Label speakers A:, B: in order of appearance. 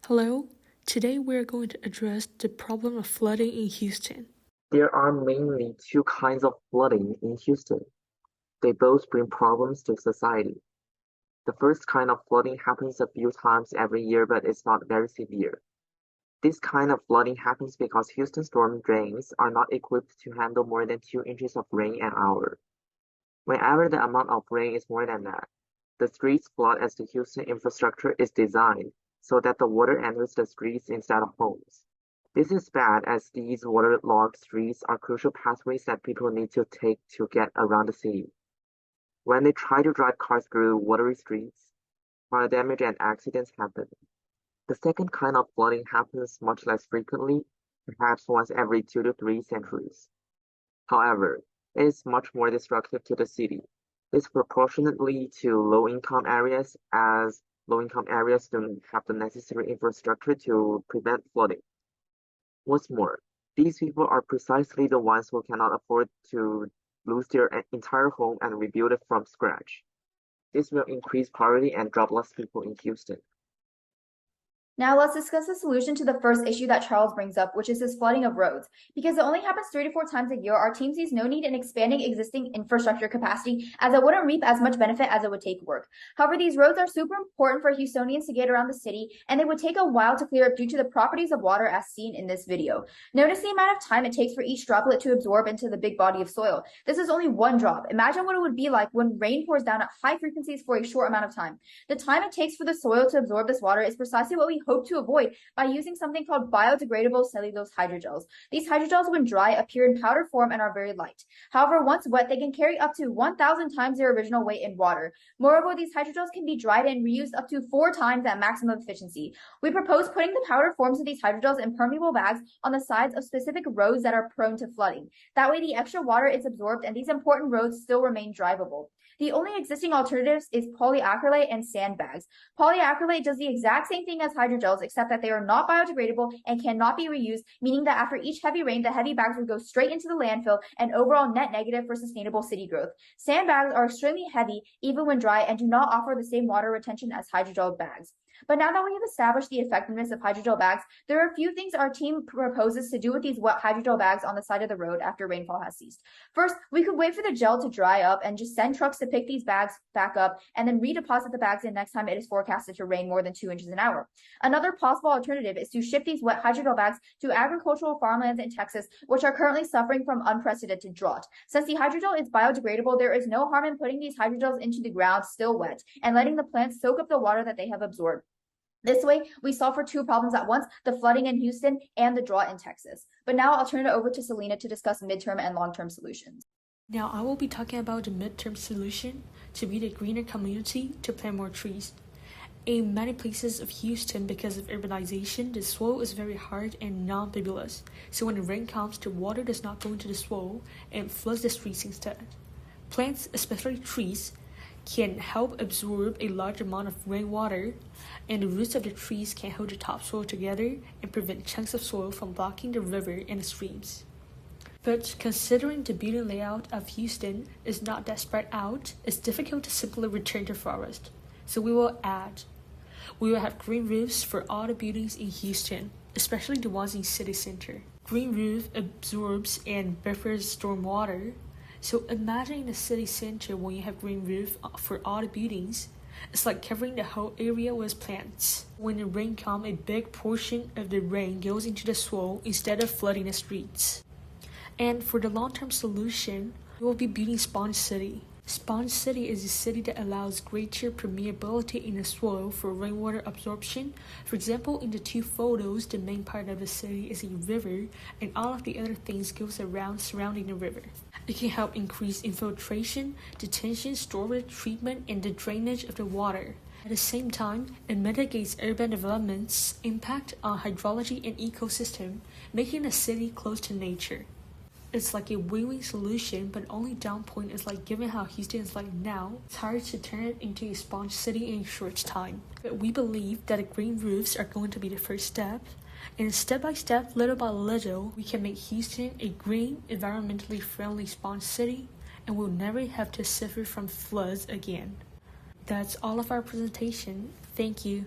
A: Hello, today we're going to address the problem of flooding in Houston.
B: There are mainly two kinds of flooding in Houston. They both bring problems to society. The first kind of flooding happens a few times every year, but it's not very severe. This kind of flooding happens because Houston storm drains are not equipped to handle more than 2 inches of rain an hour. Whenever the amount of rain is more than that, the streets flood as the Houston infrastructure is designed so that the water enters the streets instead of homes. This is bad as these waterlogged streets are crucial pathways that people need to take to get around the city. When they try to drive cars through watery streets, fire damage and accidents happen. The second kind of flooding happens much less frequently, perhaps once every 2 to 3 centuries. However, it is much more destructive to the city, disproportionately to low-income areas, as low-income areas don't have the necessary infrastructure to prevent flooding. What's more, these people are precisely the ones who cannot afford to lose their entire home and rebuild it from scratch. This will increase poverty and jobless people in Houston.
C: Now let's discuss the solution to the first issue that Charles brings up, which is this flooding of roads. Because it only happens 3 to 4 times a year, our team sees no need in expanding existing infrastructure capacity, as it wouldn't reap as much benefit as it would take work. However, these roads are super important for Houstonians to get around the city, and they would take a while to clear up due to the properties of water as seen in this video. Notice the amount of time it takes for each droplet to absorb into the big body of soil. This is only one drop. Imagine what it would be like when rain pours down at high frequencies for a short amount of time. The time it takes for the soil to absorb this water is precisely what we hope to avoid by using something called biodegradable cellulose hydrogels. These hydrogels, when dry, appear in powder form and are very light. However, once wet, they can carry up to 1,000 times their original weight in water. Moreover, these hydrogels can be dried and reused up to 4 times at maximum efficiency. We propose putting the powder forms of these hydrogels in permeable bags on the sides of specific roads that are prone to flooding. That way, the extra water is absorbed and these important roads still remain drivable. The only existing alternatives is polyacrylate and sandbags. Polyacrylate does the exact same thing as hydrogels, except that they are not biodegradable and cannot be reused, meaning that after each heavy rain, the heavy bags would go straight into the landfill and overall net negative for sustainable city growth. Sandbags are extremely heavy, even when dry, and do not offer the same water retention as hydrogel bags. But now that we have established the effectiveness of hydrogel bags, there are a few things our team proposes to do with these wet hydrogel bags on the side of the road after rainfall has ceased. First, we could wait for the gel to dry up and just send trucks to pick these bags back up and then redeposit the bags in next time it is forecasted to rain more than 2 inches an hour. Another possible alternative is to ship these wet hydrogel bags to agricultural farmlands in Texas, which are currently suffering from unprecedented drought. Since the hydrogel is biodegradable, there is no harm in putting these hydrogels into the ground still wet and letting the plants soak up the water that they have absorbed. This way, we solve for 2 problems at once, the flooding in Houston and the drought in Texas. But now I'll turn it over to Selena to discuss midterm and long-term solutions.
A: Now I will be talking about the midterm solution to build a greener community to plant more trees. In many places of Houston, because of urbanization, the soil is very hard and non-fibulous. So when the rain comes, the water does not go into the soil and floods the streets instead. Plants, especially trees, can help absorb a large amount of rainwater, and the roots of the trees can hold the topsoil together and prevent chunks of soil from blocking the river and the streams. But considering the building layout of Houston is not that spread out, it's difficult to simply return to forest. So we will have green roofs for all the buildings in Houston, especially the ones in city center. Green roof absorbs and buffers storm water. So imagine in the city center when you have green roof for all the buildings, it's like covering the whole area with plants. When the rain comes, a big portion of the rain goes into the soil instead of flooding the streets. And for the long-term solution, we will be building Sponge City. Sponge City is a city that allows greater permeability in the soil for rainwater absorption. For example, in the 2 photos, the main part of the city is a river, and all of the other things goes around surrounding the river. It can help increase infiltration, detention, storage, treatment, and the drainage of the water. At the same time, it mitigates urban development's impact on hydrology and ecosystem, making the city close to nature. It's like a win-win solution, but only down point is like given how Houston is like now, it's hard to turn it into a sponge city in a short time. But we believe that the green roofs are going to be the first step, and step by step, little by little, we can make Houston a green, environmentally friendly sponge city, and we'll never have to suffer from floods again. That's all of our presentation. Thank you.